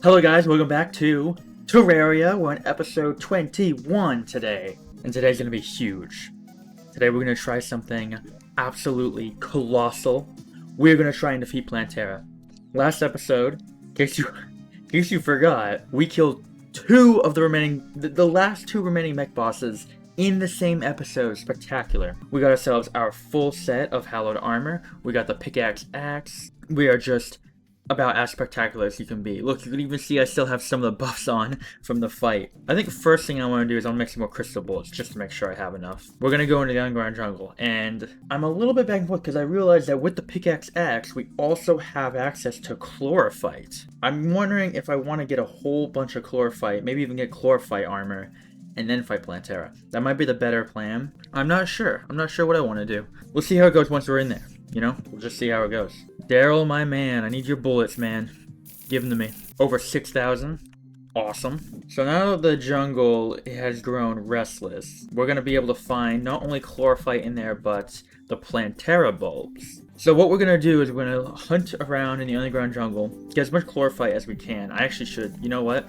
Hello guys, welcome back to Terraria. We're on episode 21 today, and today's gonna be huge. Today we're gonna try something absolutely colossal. We're gonna try and defeat Plantera. Last episode, in case you forgot, we killed the last two remaining mech bosses in the same episode. Spectacular. We got ourselves our full set of hallowed armor. We got the pickaxe axe. We are just about as spectacular as you can be. Look, you can even see I still have some of the buffs on from the fight. I think the first thing I want to do is I'll make some more crystal bullets just to make sure I have enough. We're going to go into the underground jungle, and I'm a little bit back and forth because I realized that with the pickaxe axe, we also have access to CHLOROPHYTE. I'm wondering if I want to get a whole bunch of CHLOROPHYTE, maybe even get CHLOROPHYTE armor, and then fight Plantera. That might be the better plan. I'm not sure. I'm not sure what I want to do. We'll see how it goes once we're in there. You know, we'll just see how it goes. Daryl, my man, I need your bullets, man. Give them to me. Over 6,000. Awesome. So now that the jungle has grown restless, we're going to be able to find not only CHLOROPHYTE in there, but the Plantera bulbs. So what we're going to do is we're going to hunt around in the underground jungle, get as much CHLOROPHYTE as we can. I actually should. You know what?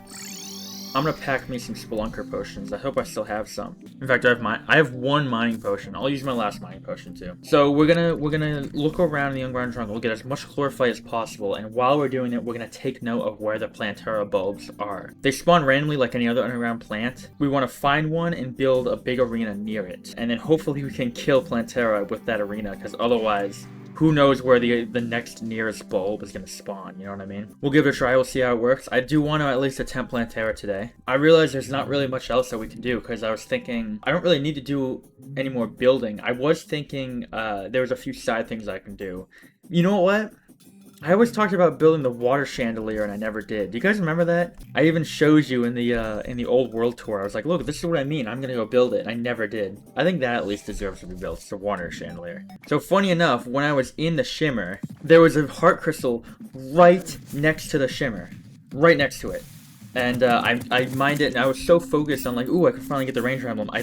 I'm gonna pack me some spelunker potions. I hope I still have some. In fact, I have one mining potion. I'll use my last mining potion too. So we're gonna look around in the underground jungle, get as much CHLOROPHYTE as possible, and while we're doing it, we're gonna take note of where the Plantera bulbs are. They spawn randomly like any other underground plant. We want to find one and build a big arena near it, and then hopefully we can kill Plantera with that arena, because otherwise, who knows where the next nearest bulb is going to spawn, you know what I mean? We'll give it a try, we'll see how it works. I do want to at least attempt Plantera today. I realize there's not really much else that we can do, because I was thinking, I don't really need to do any more building. I was thinking there was a few side things I can do. You know what? I always talked about building the water chandelier and I never did. Do you guys remember that? I even showed you in the old world tour. I was like, look, this is what I mean. I'm gonna go build it. And I never did. I think that at least deserves to be built. It's a water chandelier. So funny enough, when I was in the shimmer, there was a heart crystal right next to the shimmer. Right next to it. And I mined it, and I was so focused on like, ooh, I could finally get the ranger emblem. I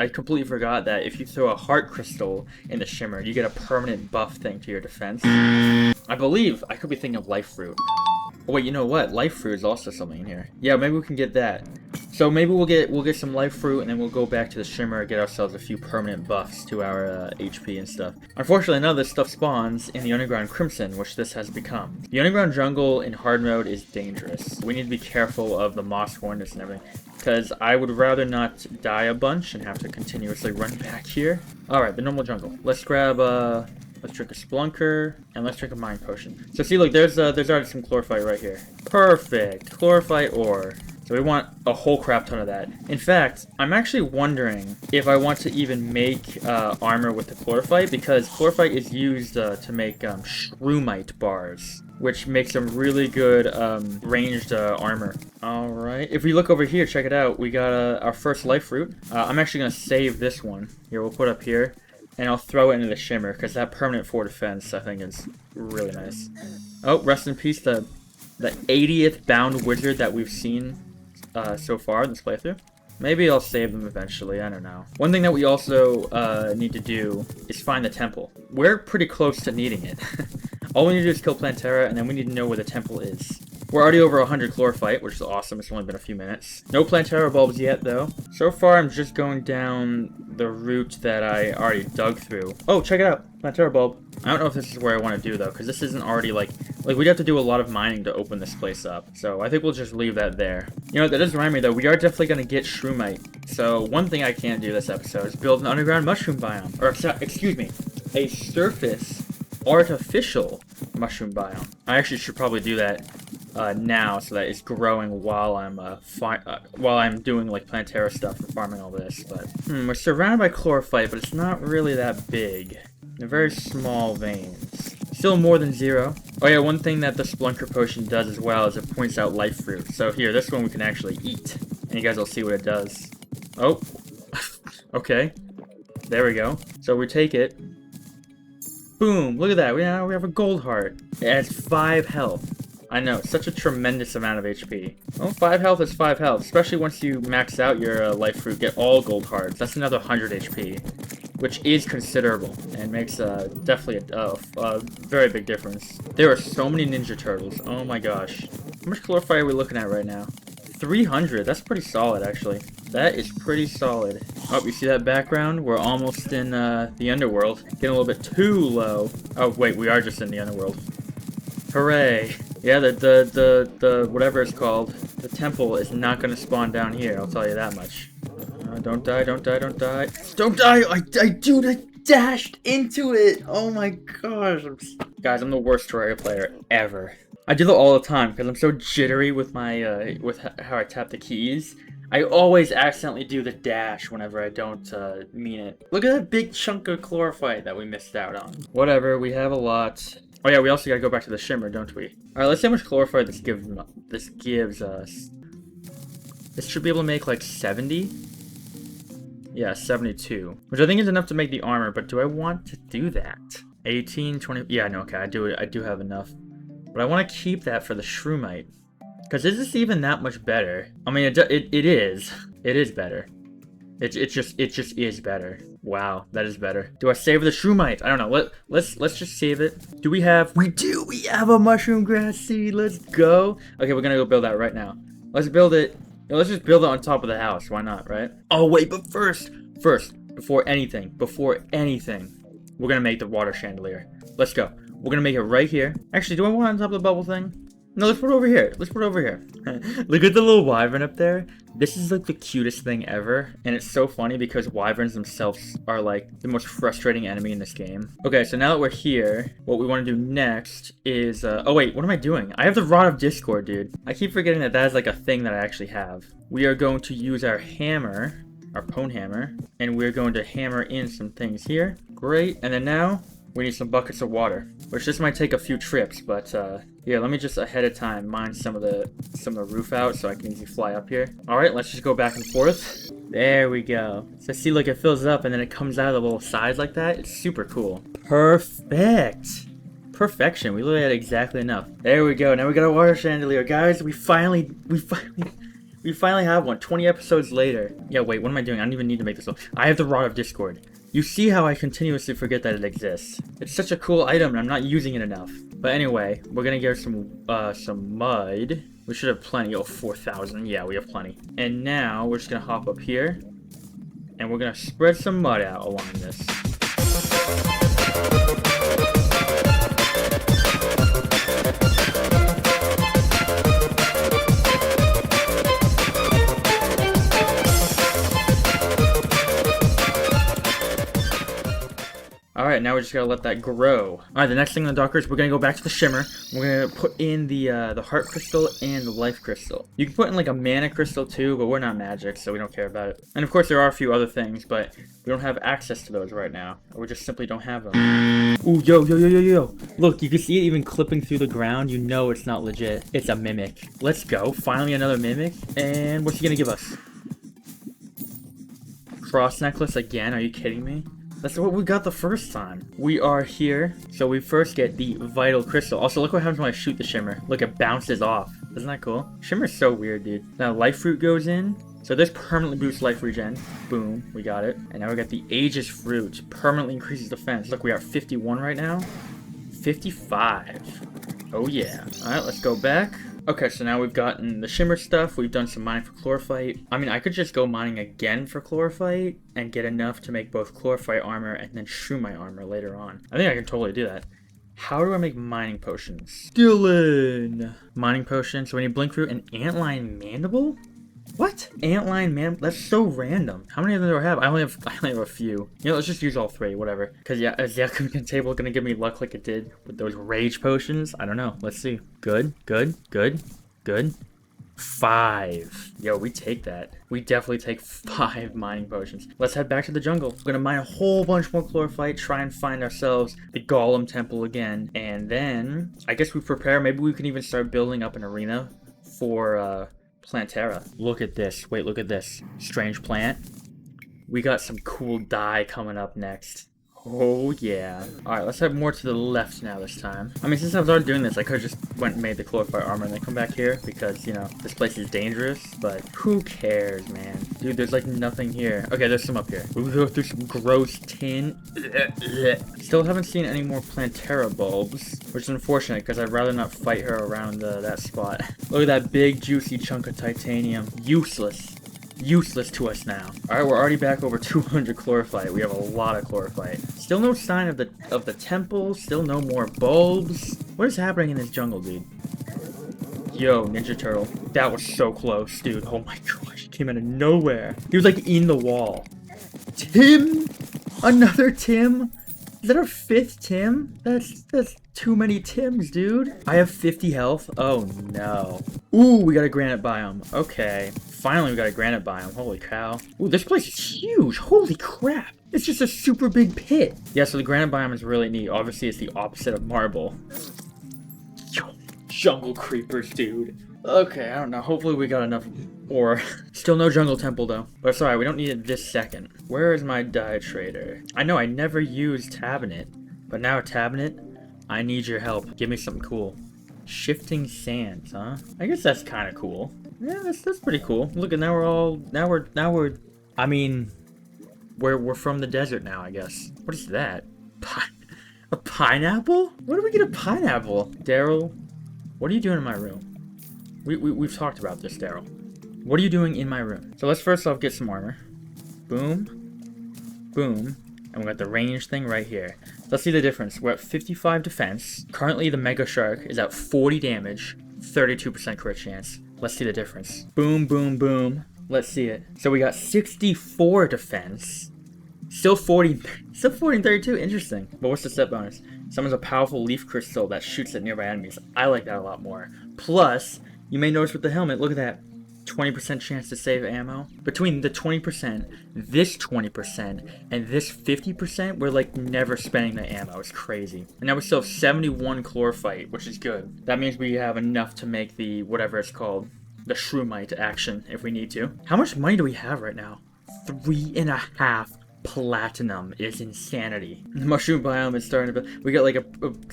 completely forgot that if you throw a heart crystal in the shimmer, you get a permanent buff thing to your defense. I believe I could be thinking of life fruit. Oh, wait, you know what? Life fruit is also something in here. Yeah, maybe we can get that. So maybe we'll get some life fruit, and then we'll go back to the shimmer and get ourselves a few permanent buffs to our HP and stuff. Unfortunately, none of this stuff spawns in the underground crimson, which this has become. The underground jungle in hard mode is dangerous. We need to be careful of the moss hornets and everything, because I would rather not die a bunch and have to continuously run back here. All right, the normal jungle. Let's grab let's drink a spelunker, and let's drink a mine potion. So see, look, there's already some CHLOROPHYTE right here. Perfect, CHLOROPHYTE ore. So we want a whole crap ton of that. In fact, I'm actually wondering if I want to even make armor with the CHLOROPHYTE, because CHLOROPHYTE is used to make shroomite bars, which makes some really good ranged armor. Alright, if we look over here, check it out. We got our first life fruit. I'm actually going to save this one. Here, we'll put up here. And I'll throw it into the shimmer, because that permanent 4 defense, I think, is really nice. Oh, rest in peace, the 80th bound wizard that we've seen so far in this playthrough. Maybe I'll save them eventually, I don't know. One thing that we also need to do is find the temple. We're pretty close to needing it. All we need to do is kill Plantera, and then we need to know where the temple is. We're already over 100 CHLOROPHYTE, which is awesome. It's only been a few minutes. No Plantera bulbs yet, though. So far, I'm just going down the route that I already dug through. Oh, check it out. Plantera bulb. I don't know if this is where I want to do, though, because this isn't already, like, we'd have to do a lot of mining to open this place up. So I think we'll just leave that there. You know, that does remind me, though, we are definitely going to get shroomite. So one thing I can't do this episode is build an underground mushroom biome. Or, excuse me, a surface artificial mushroom biome. I actually should probably do that now, so that it's growing while I'm doing like Plantera stuff and farming all this. But we're surrounded by CHLOROPHYTE, but it's not really that big. They're very small veins. Still more than 0. Oh yeah, one thing that the spelunker potion does as well is it points out life fruit. So here, this one we can actually eat, and you guys will see what it does. Oh, okay, there we go. So we take it. Boom! Look at that. We have a gold heart. It has 5 health. I know, such a tremendous amount of HP. Well, 5 health is 5 health, especially once you max out your life fruit, get all gold hearts. That's another 100 HP, which is considerable, and makes definitely a very big difference. There are so many Ninja Turtles, oh my gosh. How much chlorophyte are we looking at right now? 300. That's pretty solid, actually. That is pretty solid. Oh, you see that background? We're almost in the underworld. Getting a little bit too low. Oh, wait, we are just in the underworld. Hooray. Yeah, the whatever it's called, the temple is not going to spawn down here, I'll tell you that much. Don't die, don't die, don't die. Don't die! Dude, I dashed into it! Oh my gosh. Guys, I'm the worst Terraria player ever. I do that all the time because I'm so jittery with my, with how I tap the keys. I always accidentally do the dash whenever I don't mean it. Look at that big chunk of chlorophyte that we missed out on. Whatever, we have a lot. Oh yeah, we also gotta go back to the shimmer, don't we? Alright, let's see how much chlorophyte this gives us. This should be able to make like 70? Yeah, 72. Which I think is enough to make the armor, but do I want to do that? 18, 20, yeah, no, okay, I do have enough. But I want to keep that for the shroomite. Because is this even that much better? I mean, it is. It is better. It just is better. Wow, that is better. Do I save the shroomite? I don't know. Let's just save it. Do we have? We do. We have a mushroom grass seed. Let's go. Okay, we're gonna go build that right now. Let's build it. Let's just build it on top of the house. Why not, right? Oh wait, but first, before anything, we're gonna make the water chandelier. Let's go. We're gonna make it right here. Actually, do I want it on top of the bubble thing? No, let's put it over here. Let's put it over here. Look at the little wyvern up there. This is like the cutest thing ever. And it's so funny because wyverns themselves are like the most frustrating enemy in this game. Okay, so now that we're here, what we want to do next is... oh wait, what am I doing? I have the Rod of Discord, dude. I keep forgetting that that is like a thing that I actually have. We are going to use our hammer, our pwn hammer, and we're going to hammer in some things here. Great. And then now... we need some buckets of water, which this might take a few trips, but yeah, let me just ahead of time mine some of the roof out so I can easily fly up here. All right, let's just go back and forth. There we go. So see, look, it fills up and then it comes out of the little sides like that. It's super cool. Perfect. Perfection. We literally had exactly enough. There we go. Now we got a water chandelier, guys. We finally have one. 20 episodes later. Yeah, wait, what am I doing? I don't even need to make this one. I have the Rod of Discord. You see how I continuously forget that it exists. It's such a cool item and I'm not using it enough. But anyway, we're gonna get some mud. We should have plenty. Oh, 4,000. Yeah, we have plenty. And now we're just gonna hop up here and we're gonna spread some mud out along this. Alright, now we're just gonna let that grow. Alright, the next thing in the docker is we're gonna go back to the shimmer. We're gonna put in the heart crystal and the life crystal. You can put in like a mana crystal too, but we're not magic, so we don't care about it. And of course there are a few other things, but we don't have access to those right now. Or we just simply don't have them. Ooh, yo. Look, you can see it even clipping through the ground. You know it's not legit. It's a mimic. Let's go. Finally another mimic. And what's he gonna give us? Cross necklace again? Are you kidding me? That's what we got the first time. We are here, so we first get the vital crystal. Also, look what happens when I shoot the shimmer. Look, it bounces off. Isn't that cool? Shimmer's so weird, dude. Now, life fruit goes in. So this permanently boosts life regen. Boom, we got it. And now we got the Aegis fruit. Permanently increases defense. Look, we are at 51 right now. 55. Oh yeah. Alright, let's go back. Okay, so now we've gotten the shimmer stuff, we've done some mining for chlorophyte. I mean, I could just go mining again for chlorophyte and get enough to make both chlorophyte armor and then shroomite armor later on. I think I can totally do that. How do I make mining potions? Dylan! Mining potions, so we need blink root and antlion mandible? What? Antlion mandible? That's so random. How many of them do I have? I only have a few. You know, let's just use all three, whatever. Because yeah, is the alchemy table gonna give me luck like it did with those rage potions? I don't know. Let's see. Good. 5. Yo, we take that. We definitely take 5 mining potions. Let's head back to the jungle. We're gonna mine a whole bunch more chlorophyte, try and find ourselves the golem temple again. And then, I guess we prepare. Maybe we can even start building up an arena for, Plantera. Look at this. Wait, look at this. Strange plant. We got some cool dye coming up next. Oh yeah. Alright, let's head more to the left now this time. I mean, since I was already doing this, I could've just went and made the chlorophyte armor and then come back here because, you know, this place is dangerous, but who cares, man? Dude, there's like nothing here. Okay, there's some up here. We'll go through some gross tin. Still haven't seen any more Plantera bulbs, which is unfortunate because I'd rather not fight her around that spot. Look at that big juicy chunk of titanium. Useless. Useless to us now. Alright, we're already back over 200 chlorophyte. We have a lot of chlorophyte. Still no sign of the temple. Still no more bulbs. What is happening in this jungle, dude? Yo, Ninja Turtle. That was so close, dude. Oh my gosh. He came out of nowhere. He was like in the wall. Tim? Another Tim? Is that our 5th Tim? That's too many Tims, dude. I have 50 health. Oh no. Ooh, we got a granite biome. Okay. Finally, we got a granite biome. Holy cow. Ooh, this place is huge. Holy crap. It's just a super big pit. Yeah, so the granite biome is really neat. Obviously, it's the opposite of marble. Yo, jungle creepers, dude. Okay, I don't know. Hopefully we got enough ore. Still no jungle temple, though. But sorry, we don't need it this second. Where is my dye trader? I know I never used Tabinet, but now Tabinet, I need your help. Give me something cool. Shifting sands, huh? I guess that's kind of cool. Yeah, that's pretty cool. Look, and now we're I mean, we're from the desert now, I guess. What is that? A pineapple? Where do we get a pineapple? Daryl, what are you doing in my room? We've talked about this, Daryl. What are you doing in my room? So let's first off get some armor. Boom. Boom. And we got the range thing right here. Let's see the difference. We're at 55 defense. Currently, the Mega Shark is at 40 damage, 32% crit chance. Let's see the difference. Boom, boom, boom. Let's see it. So we got 64 defense. Still 40 and 32. Interesting. But what's the set bonus? Summons a powerful leaf crystal that shoots at nearby enemies. I like that a lot more. Plus, you may notice with the helmet, look at that. 20% chance to save ammo. Between the 20%, this 20%, and this 50%, we're like never spending the ammo. It's crazy. And now we still have 71 chlorophyte, which is good. That means we have enough to make the, whatever it's called, the shroomite action if we need to. How much money do we have right now? 3.5 platinum is insanity. The mushroom biome is starting to be, we got like a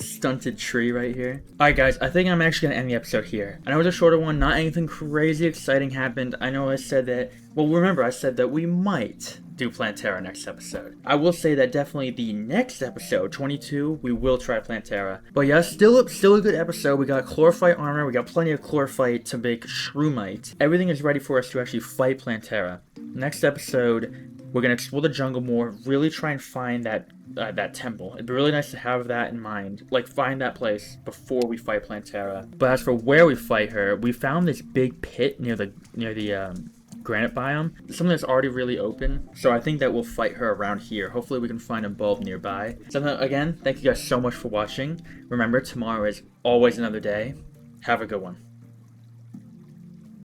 stunted tree right here. Alright guys, I think I'm actually gonna end the episode here. I know it's a shorter one, not anything crazy exciting happened. I know I said that, well remember I said that we might do Plantera next episode. I will say that definitely the next episode, 22, we will try Plantera. But yeah, still a good episode. We got chlorophyte armor, we got plenty of chlorophyte to make shroomite. Everything is ready for us to actually fight Plantera. Next episode, we're going to explore the jungle more, really try and find that temple. It'd be really nice to have that in mind, like find that place before we fight Plantera. But as for where we fight her, we found this big pit near the granite biome, something that's already really open. So I think that we'll fight her around here. Hopefully we can find a bulb nearby. So again, thank you guys so much for watching. Remember, tomorrow is always another day. Have a good one.